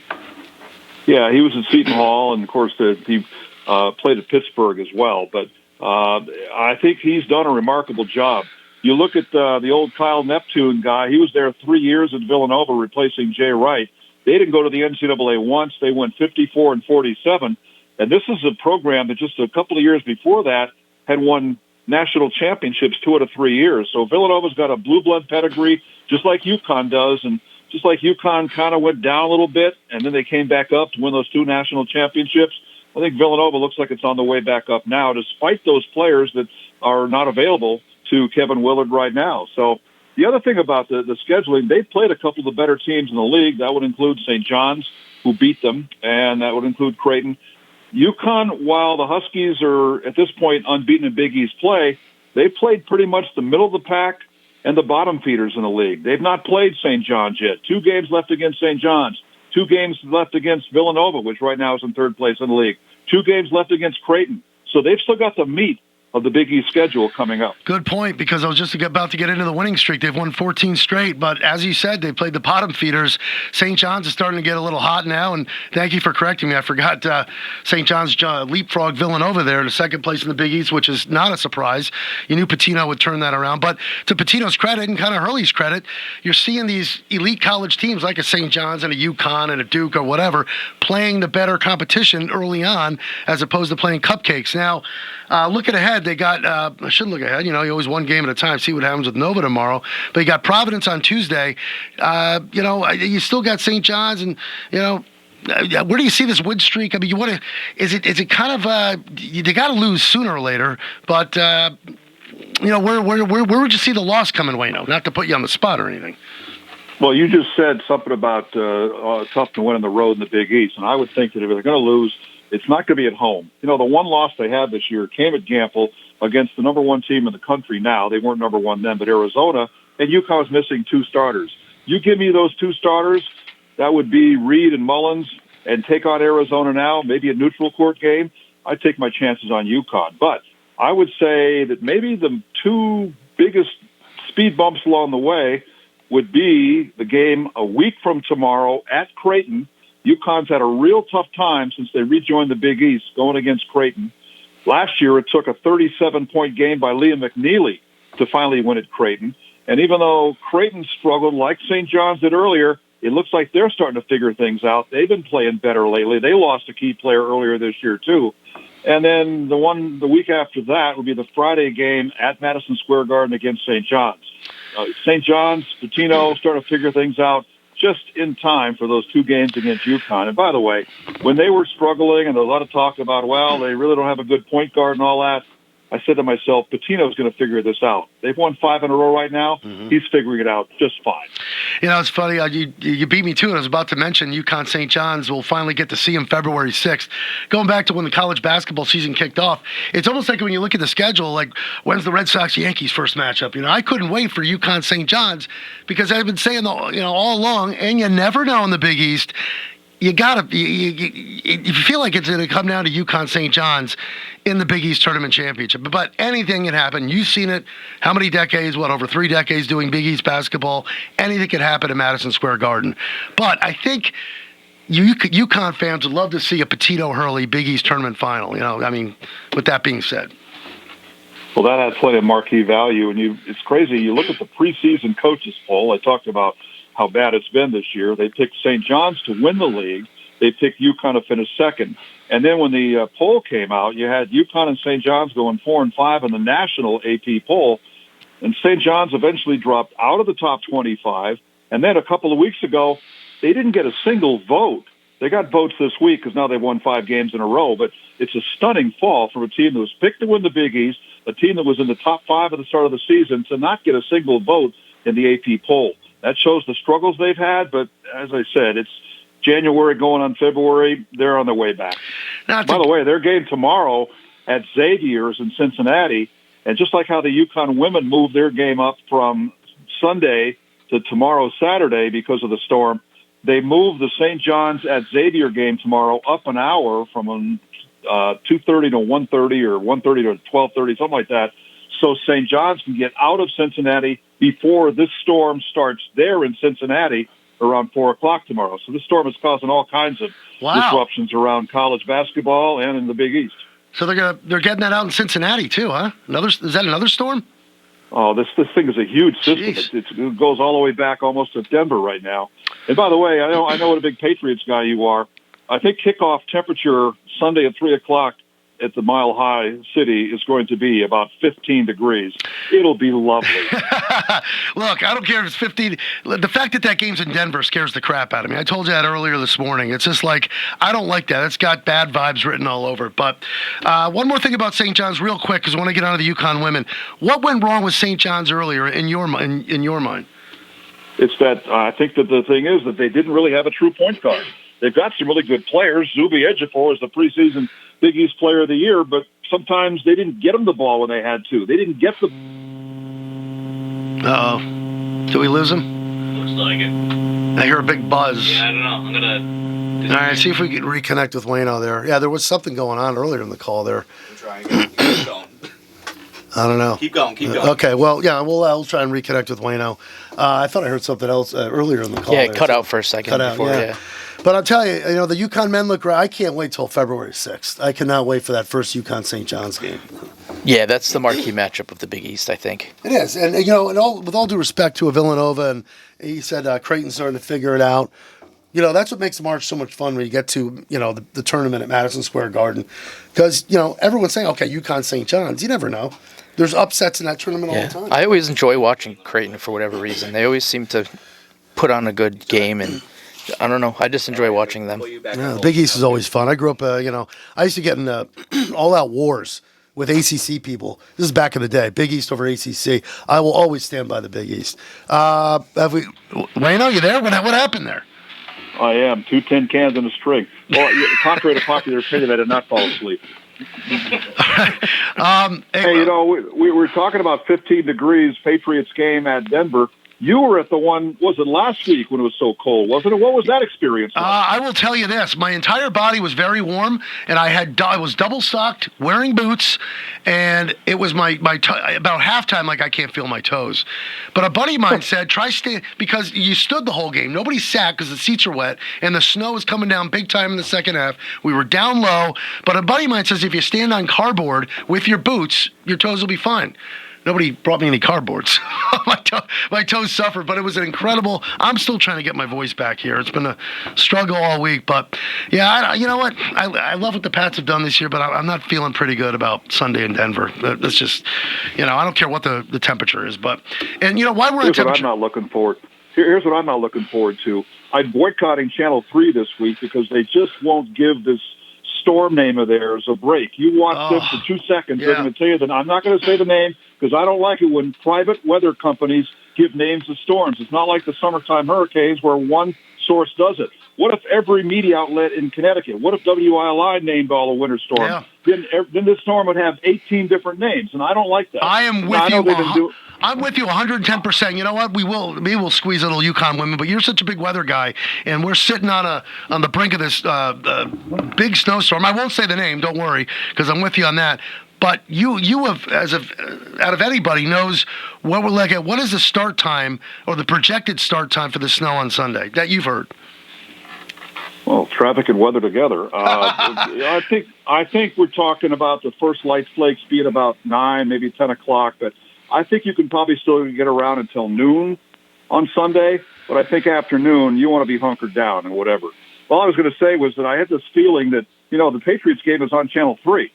Speaker 9: Yeah, he was at Seton Hall, and, of course, he played at Pittsburgh as well. But I think he's done a remarkable job. You look at the old Kyle Neptune guy. He was there 3 years at Villanova replacing Jay Wright. They didn't go to the NCAA once. They went 54-47. And this is a program that just a couple of years before that had won national championships 2 out of 3 years. So Villanova's got a blue blood pedigree, just like UConn does. And just like UConn kind of went down a little bit, and then they came back up to win those 2 national championships, I think Villanova looks like it's on the way back up now, despite those players that are not available to Kevin Willard right now. So the other thing about the scheduling, they've played a couple of the better teams in the league. That would include St. John's, who beat them, and that would include Creighton. UConn, while the Huskies are at this point unbeaten in Big East play, they've played pretty much the middle of the pack and the bottom feeders in the league. They've not played St. John's yet. 2 games left against St. John's. 2 games left against Villanova, which right now is in 3rd place in the league. 2 games left against Creighton. So they've still got the meat of the Big East schedule coming up.
Speaker 3: Good point, because I was just about to get into the winning streak. They've won 14 straight, but as you said, they played the bottom feeders. St. John's is starting to get a little hot now, and thank you for correcting me. I forgot St. John's leapfrog Villanova there to 2nd place in the Big East, which is not a surprise. You knew Pitino would turn that around. But to Pitino's credit and kind of Hurley's credit, you're seeing these elite college teams like a St. John's and a UConn and a Duke or whatever playing the better competition early on as opposed to playing cupcakes. Now, looking ahead, they got, I shouldn't look ahead, you always one game at a time, see what happens with Nova tomorrow. But you got Providence on Tuesday. You still got St. John's, and, where do you see this win streak? I mean, is it kind of, they got to lose sooner or later, but, where would you see the loss coming, Wayno? Not to put you on the spot or anything.
Speaker 9: Well, you just said something about tough to win on the road in the Big East, and I would think that if they're going to lose, it's not going to be at home. The one loss they had this year came at Gamble against the number 1 team in the country now. They weren't number 1 then, but Arizona, and UConn was missing 2 starters. You give me those 2 starters, that would be Reed and Mullins, and take on Arizona now, maybe a neutral court game. I'd take my chances on UConn. But I would say that maybe the 2 biggest speed bumps along the way would be the game a week from tomorrow at Creighton. UConn's had a real tough time since they rejoined the Big East going against Creighton. Last year, it took a 37-point game by Liam McNeely to finally win at Creighton. And even though Creighton struggled like St. John's did earlier, it looks like they're starting to figure things out. They've been playing better lately. They lost a key player earlier this year, too. And then the week after that would be the Friday game at Madison Square Garden against St. John's. St. John's, Pitino starting to figure things out just in time for those 2 games against UConn. And by the way, when they were struggling and there was a lot of talk about, well, they really don't have a good point guard and all that, I said to myself, Pitino's going to figure this out. They've won 5 in a row right now.
Speaker 3: Mm-hmm.
Speaker 9: He's figuring it out just fine.
Speaker 3: It's funny. You beat me to it. I was about to mention UConn St. John's. We'll finally get to see him February 6th. Going back to when the college basketball season kicked off, it's almost like when you look at the schedule, like when's the Red Sox-Yankees first matchup? I couldn't wait for UConn St. John's because I've been saying all along, and you never know in the Big East. You gotta. You feel like it's going to come down to UConn St. John's in the Big East Tournament Championship. But anything can happen. You've seen it. How many decades? Over 3 decades doing Big East basketball. Anything could happen in Madison Square Garden. But I think UConn fans would love to see a Pitino-Hurley Big East Tournament final. With that being said.
Speaker 9: Well, that had plenty of marquee value, and it's crazy. You look at the preseason coaches poll. I talked about how bad it's been this year. They picked St. John's to win the league. They picked UConn to finish second. And then when the poll came out, you had UConn and St. John's going 4 and 5 in the national AP poll. And St. John's eventually dropped out of the top 25. And then a couple of weeks ago, they didn't get a single vote. They got votes this week because now they've won 5 games in a row. But it's a stunning fall from a team that was picked to win the Big East, a team that was in the top 5 at the start of the season, to not get a single vote in the AP poll. That shows the struggles they've had, but as I said, it's January going on February. They're on their way back. By the way, their game tomorrow at Xavier's in Cincinnati, and just like how the UConn women moved their game up from Sunday to tomorrow, Saturday, because of the storm, they moved the St. John's at Xavier game tomorrow up an hour from 2:30 to 1:30 or 1:30 to 12:30, something like that, so St. John's can get out of Cincinnati before this storm starts there in Cincinnati around 4 o'clock tomorrow. So this storm is causing all kinds of disruptions around college basketball and in the Big East.
Speaker 3: So they're getting that out in Cincinnati too, huh? Is that another storm?
Speaker 9: Oh, this thing is a huge system. It goes all the way back almost to Denver right now. And by the way, I know what a big Patriots guy you are. I think kickoff temperature Sunday at 3 o'clock at the Mile High City is going to be about 15 degrees. It'll be lovely.
Speaker 3: Look, I don't care if it's 15. The fact that game's in Denver scares the crap out of me. I told you that earlier this morning. It's just like, I don't like that. It's got bad vibes written all over it. But one more thing about St. John's real quick, because I want to get on to the UConn women. What went wrong with St. John's earlier in your mind?
Speaker 9: It's that I think that the thing is that they didn't really have a true point guard. They've got some really good players. Zuby Ejiofor is the preseason Big East Player of the Year, but sometimes they didn't get him the ball when they had to. They didn't get the...
Speaker 3: Uh-oh. Did we lose him?
Speaker 8: Looks like it.
Speaker 3: I hear a big buzz.
Speaker 8: Yeah, I don't know. I'm going to...
Speaker 3: All right, see if we can reconnect with Wayno there. Yeah, there was something going on earlier in the call there.
Speaker 5: I'm trying again. Keep going.
Speaker 3: I don't know.
Speaker 5: Keep going.
Speaker 3: Okay, well, yeah, we'll try and reconnect with Wayno. I thought I heard something else earlier in the call.
Speaker 4: Yeah, it cut out for a second.
Speaker 3: Yeah. But I'll tell you, the UConn men look great. I can't wait till February 6th. I cannot wait for that first UConn St. John's game.
Speaker 4: Yeah, that's the marquee matchup of the Big East, I think.
Speaker 3: It is. And with all due respect to Villanova, and he said Creighton's starting to figure it out. That's what makes March so much fun when you get to, the tournament at Madison Square Garden. Because, everyone's saying, okay, UConn St. John's. You never know. There's upsets in that tournament all the time.
Speaker 4: I always enjoy watching Creighton for whatever reason. They always seem to put on a good game, and I don't know. I just enjoy watching them.
Speaker 3: Yeah, the Big East is always fun. I grew up, I used to get in all-out wars with ACC people. This is back in the day. Big East over ACC. I will always stand by the Big East. Wayno, you there? What happened there?
Speaker 9: I am. 2 tin cans and a string. Well, contrary to popular opinion, I did not fall asleep. Hey, we were talking about 15 degrees Patriots game at Denver. You were at the one, was it last week when it was so cold, wasn't it? What was that experience like?
Speaker 3: I will tell you this. My entire body was very warm, and I was double-socked, wearing boots, and it was about halftime, like I can't feel my toes. But a buddy of mine said, try stand, because you stood the whole game. Nobody sat because the seats are wet, and the snow was coming down big time in the second half. We were down low, but a buddy of mine says if you stand on cardboard with your boots, your toes will be fine. Nobody brought me any cardboards. my toes suffered, but it was an incredible. I'm still trying to get my voice back here. It's been a struggle all week, but yeah, you know what? I love what the Pats have done this year, but I'm not feeling pretty good about Sunday in Denver. That's just, I don't care what the temperature is, but why we're on temperature.
Speaker 9: Here's what I'm not looking forward. Here's what I'm not looking forward to. I'm boycotting Channel 3 this week because they just won't give this storm name of theirs a break. You watch them for 2 seconds, they're going to tell you that I'm not going to say the name because I don't like it when private weather companies give names to storms. It's not like the summertime hurricanes where one source does it. What if every media outlet in Connecticut, what if WILI named all the winter storms? Then this storm would have 18 different names, and I don't like that.
Speaker 3: I am with you. I'm with you 110%. You know what? Maybe we'll squeeze a little Yukon women, but you're such a big weather guy, and we're sitting on the brink of this big snowstorm. I won't say the name, don't worry, because I'm with you on that. But you have, out of anybody, knows what we're looking at. What is the start time or the projected start time for the snow on Sunday that you've heard?
Speaker 9: Well, traffic and weather together. I think we're talking about the first light flakes being about 9, maybe 10 o'clock. But I think you can probably still get around until noon on Sunday. But I think afternoon you want to be hunkered down and whatever. All I was going to say was that I had this feeling that the Patriots game is on Channel 3.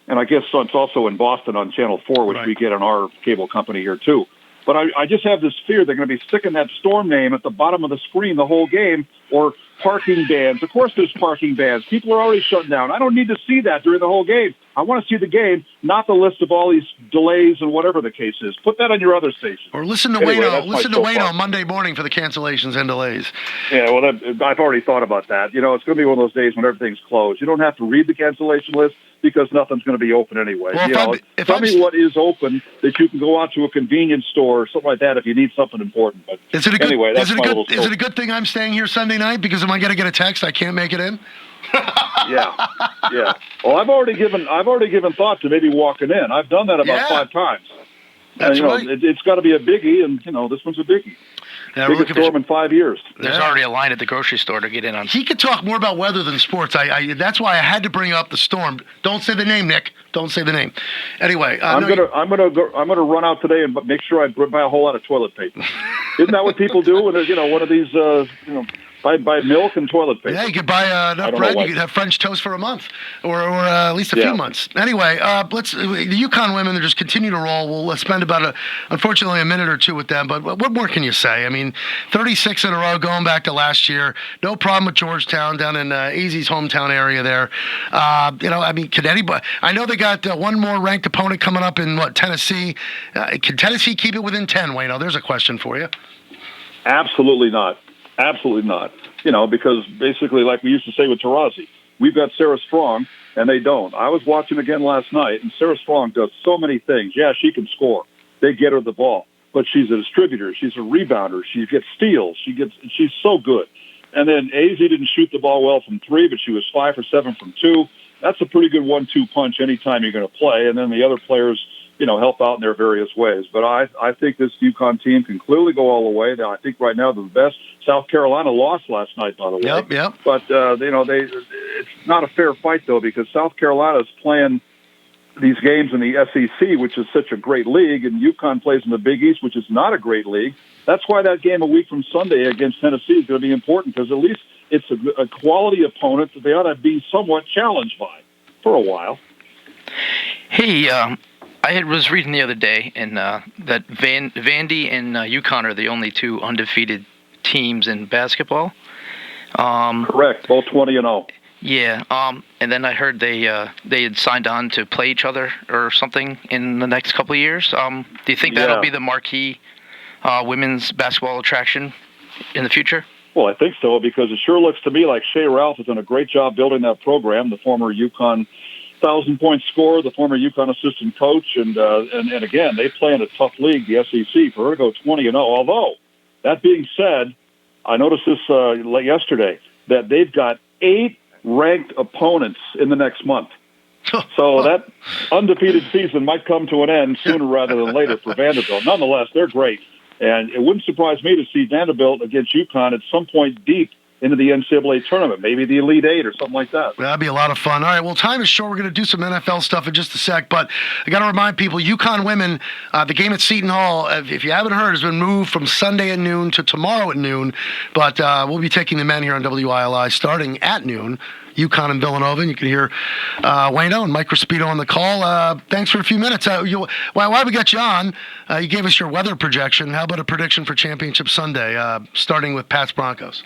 Speaker 9: And I guess it's also in Boston on Channel 4, which we get on our cable company here, too. But I just have this fear they're going to be sticking that storm name at the bottom of the screen the whole game, or parking bans. Of course there's parking bans. People are already shutting down. I don't need to see that during the whole game. I want to see the game, not the list of all these delays and whatever the case is. Put that on your other station.
Speaker 3: Or listen to Wayno. Listen to Wayno Monday morning for the cancellations and delays.
Speaker 9: Yeah, well, I've already thought about that. It's going to be one of those days when everything's closed. You don't have to read the cancellation list because nothing's going to be open anyway.
Speaker 3: Well,
Speaker 9: tell me what is open that you can go out to a convenience store or something like that if you need something important. But
Speaker 3: is it a good,
Speaker 9: anyway, that's
Speaker 3: is it a good thing I'm staying here Sunday night because am I going to get a text I can't make it in?
Speaker 9: Yeah. Well, I've already given thought to maybe walking in. I've done that about 5 times.
Speaker 3: That's right.
Speaker 9: It's got to be a biggie, and this one's a biggie.
Speaker 3: Yeah,
Speaker 9: biggest storm in 5 years.
Speaker 4: There's already a line at the grocery store to get in on.
Speaker 3: He could talk more about weather than sports. That's why I had to bring up the storm. Don't say the name, Nick. Don't say the name. Anyway,
Speaker 9: I'm gonna run out today and make sure I buy a whole lot of toilet paper. Isn't that what people do when one of these buy milk and toilet paper?
Speaker 3: Yeah, you could buy enough bread. You could have French toast for a month, or at least a few months. Anyway, the Yukon women, they just continue to roll. We'll spend unfortunately, a minute or two with them. But what more can you say? I mean, 36 in a row going back to last year. No problem with Georgetown down in AZ's hometown area there. Could anybody? I know they got one more ranked opponent coming up in Tennessee. Can Tennessee keep it within 10? Wayno, there's a question for you.
Speaker 9: Absolutely not. Absolutely not. Because basically, like we used to say with Taurasi, we've got Sarah Strong, and they don't. I was watching again last night, and Sarah Strong does so many things. Yeah, she can score. They get her the ball. But she's a distributor. She's a rebounder. She gets steals. She's so good. And then AZ didn't shoot the ball well from 3, but she was 5 for 7 from 2. That's a pretty good 1-2 punch anytime you're going to play. And then the other players, help out in their various ways. But I think this UConn team can clearly go all the way. Now, I think right now they're the best. South Carolina lost last night, by the way.
Speaker 3: Yep.
Speaker 9: But, it's not a fair fight, though, because South Carolina's playing these games in the SEC, which is such a great league, and UConn plays in the Big East, which is not a great league. That's why that game a week from Sunday against Tennessee is going to be important, because at least it's a quality opponent that they ought to be somewhat challenged by for a while.
Speaker 4: Hey, I was reading the other day, and that Vandy and UConn are the only 2 undefeated teams in basketball.
Speaker 9: Correct, both 20-0.
Speaker 4: Yeah, and then I heard they had signed on to play each other or something in the next couple of years. Do you think that'll be the marquee women's basketball attraction in the future?
Speaker 9: Well, I think so, because it sure looks to me like Shea Ralph has done a great job building that program, the former UConn 1,000-point scorer, the former UConn assistant coach, and again, they play in a tough league, the SEC, for her to go 20-0. Although, that being said, I noticed this yesterday, that they've got 8 ranked opponents in the next month. So that undefeated season might come to an end sooner rather than later for Vanderbilt. Nonetheless, they're great. And it wouldn't surprise me to see Vanderbilt against UConn at some point deep into the NCAA tournament, maybe the Elite Eight or something like that.
Speaker 3: That'd be a lot of fun. All right, well, time is short. We're going to do some NFL stuff in just a sec, but I got to remind people, UConn women, the game at Seton Hall, if you haven't heard, has been moved from Sunday at noon to tomorrow at noon, but we'll be taking the men here on WILI starting at noon. UConn and Villanova, and you can hear Wayno and Mike Raspito on the call. Thanks for a few minutes. While we got you on, you gave us your weather projection. How about a prediction for Championship Sunday, starting with Pats Broncos?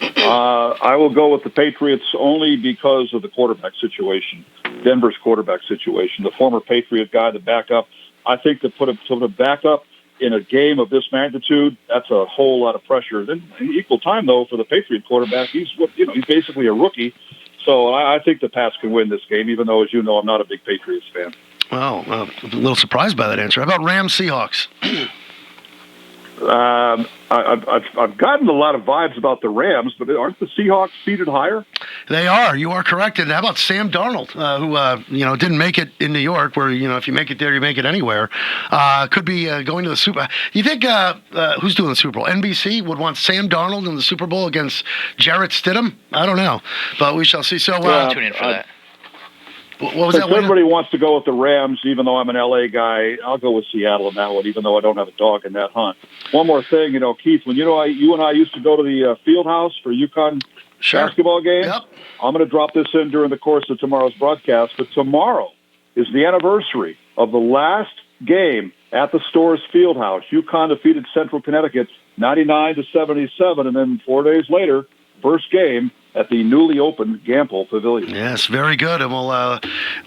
Speaker 9: I will go with the Patriots only because of the quarterback situation, Denver's quarterback situation. The former Patriot guy, the backup, I think to put a backup in a game of this magnitude, that's a whole lot of pressure. Then equal time, though, for the Patriot quarterback, he's basically a rookie. So I think the Pats can win this game, even though, as you know, I'm not a big Patriots fan.
Speaker 3: Well, I'm a little surprised by that answer. How about Rams Seahawks?
Speaker 9: I've gotten a lot of vibes about the Rams, but aren't the Seahawks seated higher?
Speaker 3: They are. You are correct. And how about Sam Darnold, who didn't make it in New York, where if you make it there, you make it anywhere. Could be going to the Super. You think who's doing the Super Bowl? NBC would want Sam Darnold in the Super Bowl against Jarrett Stidham? I don't know, but we shall see. So
Speaker 4: tune in for that.
Speaker 3: What was that?
Speaker 9: Everybody wants to go with the Rams, even though I'm an LA guy. I'll go with Seattle in that one, even though I don't have a dog in that hunt. One more thing, Keith, when you and I used to go to the field house for UConn basketball games,
Speaker 3: yep.
Speaker 9: I'm going to drop this in during the course of tomorrow's broadcast, but tomorrow is the anniversary of the last game at the Stores field house. UConn defeated Central Connecticut 99-77, and then 4 days later, first game at the newly opened Gamble Pavilion.
Speaker 3: Yes, very good. And we'll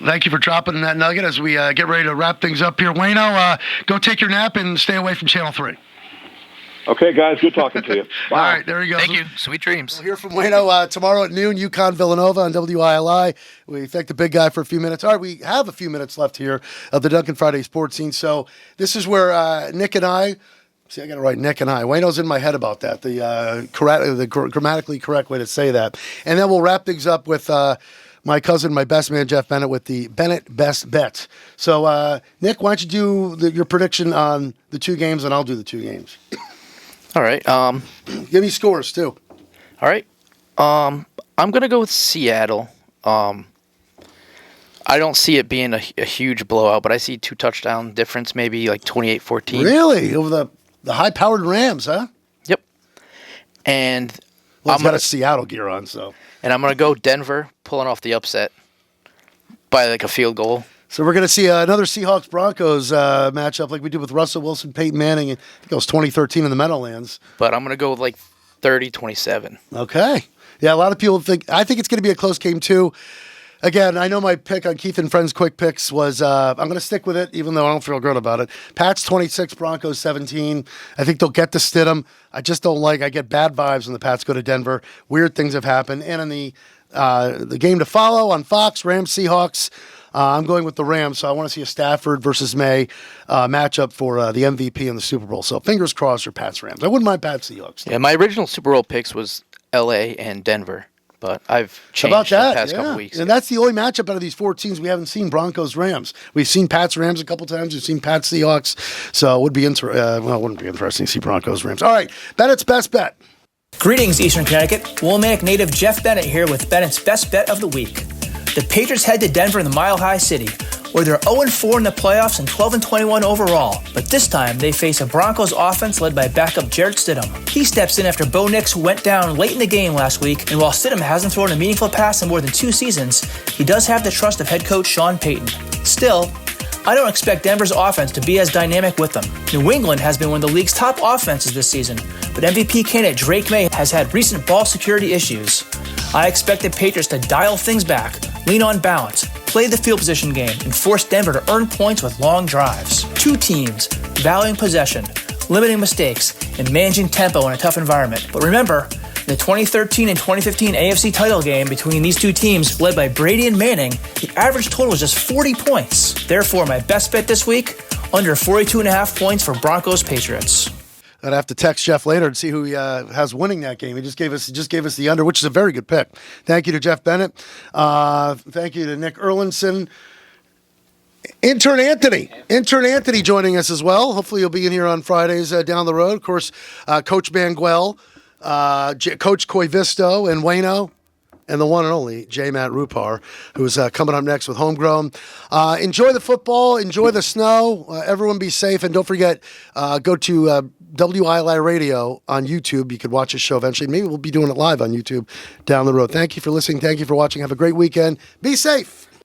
Speaker 3: thank you for dropping that nugget as we get ready to wrap things up here. Wayno, go take your nap and stay away from Channel 3.
Speaker 9: Okay, guys, good talking to you. Bye.
Speaker 3: All right, there you go.
Speaker 4: Thank you. Sweet dreams.
Speaker 3: We'll hear from Wayno tomorrow at noon, UConn Villanova on WILI. We thank the big guy for a few minutes. All right, we have a few minutes left here of the Duncan Friday Sports Scene. So this is where Nick and I... See, I got to write Nick and I. Wayno's in my head about that, the grammatically correct way to say that. And then we'll wrap things up with my cousin, my best man, Jeff Bennett, with the Bennett Best Bet. So, Nick, why don't you do your prediction on the two games, and I'll do the two games.
Speaker 4: All right.
Speaker 3: Give me scores, too.
Speaker 4: All right. I'm going to go with Seattle. I don't see it being a huge blowout, but I see 2 touchdown difference, maybe like 28-14.
Speaker 3: Really? Over the high-powered Rams, huh?
Speaker 4: Yep. And
Speaker 3: Well, he's got a Seattle gear on, so.
Speaker 4: And I'm going to go Denver, pulling off the upset by like a field goal.
Speaker 3: So we're going to see another Seahawks-Broncos matchup like we did with Russell Wilson, Peyton Manning. I think it was 2013 in the Meadowlands.
Speaker 4: But I'm going to go with like 30-27.
Speaker 3: Okay. Yeah, a lot of people think – I think it's going to be a close game, too. Again, I know my pick on Keith and Friends Quick Picks was I'm going to stick with it, even though I don't feel good about it. Pats 26, Broncos 17. I think they'll get to Stidham. I just don't like – I get bad vibes when the Pats go to Denver. Weird things have happened. And in the game to follow on Fox, Rams Seahawks, I'm going with the Rams, so I want to see a Stafford versus May matchup for the MVP in the Super Bowl. So fingers crossed for Pats Rams. I wouldn't mind Pats Seahawks.
Speaker 4: Yeah, my original Super Bowl picks was L.A. and Denver. But I've changed the past couple weeks.
Speaker 3: And that's the only matchup out of these 4 teams we haven't seen, Broncos-Rams. We've seen Pats-Rams a couple times. We've seen Pats-Seahawks. So it would be it wouldn't be interesting to see Broncos-Rams. All right, Bennett's Best Bet.
Speaker 10: Greetings, Eastern Connecticut. Willimantic native Jeff Bennett here with Bennett's Best Bet of the Week. The Patriots head to Denver in the Mile High City, where they're 0-4 in the playoffs and 12-21 overall. But this time, they face a Broncos offense led by backup Jarrett Stidham. He steps in after Bo Nix went down late in the game last week, and while Stidham hasn't thrown a meaningful pass in more than 2 seasons, he does have the trust of head coach Sean Payton. Still, I don't expect Denver's offense to be as dynamic with them. New England has been one of the league's top offenses this season, but MVP candidate Drake May has had recent ball security issues. I expect the Patriots to dial things back, lean on balance, play the field position game, and force Denver to earn points with long drives. 2 teams valuing possession, limiting mistakes, and managing tempo in a tough environment. But remember, the 2013 and 2015 AFC title game between these 2 teams, led by Brady and Manning, the average total was just 40 points. Therefore, my best bet this week, under 42.5 points for Broncos-Patriots.
Speaker 3: I'd have to text Jeff later and see who he has winning that game. He just gave us the under, which is a very good pick. Thank you to Jeff Bennett. Thank you to Nick Erlinson. Intern Anthony joining us as well. Hopefully he'll be in here on Fridays down the road. Of course, Coach Mangual, Coach Koivisto, and Wayno, and the one and only J. Matt Rupar, who's coming up next with Homegrown. Enjoy the football. Enjoy the snow. Everyone be safe. And don't forget, go to WILI Radio on YouTube. You could watch a show eventually. Maybe we'll be doing it live on YouTube down the road. Thank you for listening. Thank you for watching. Have a great weekend. Be safe.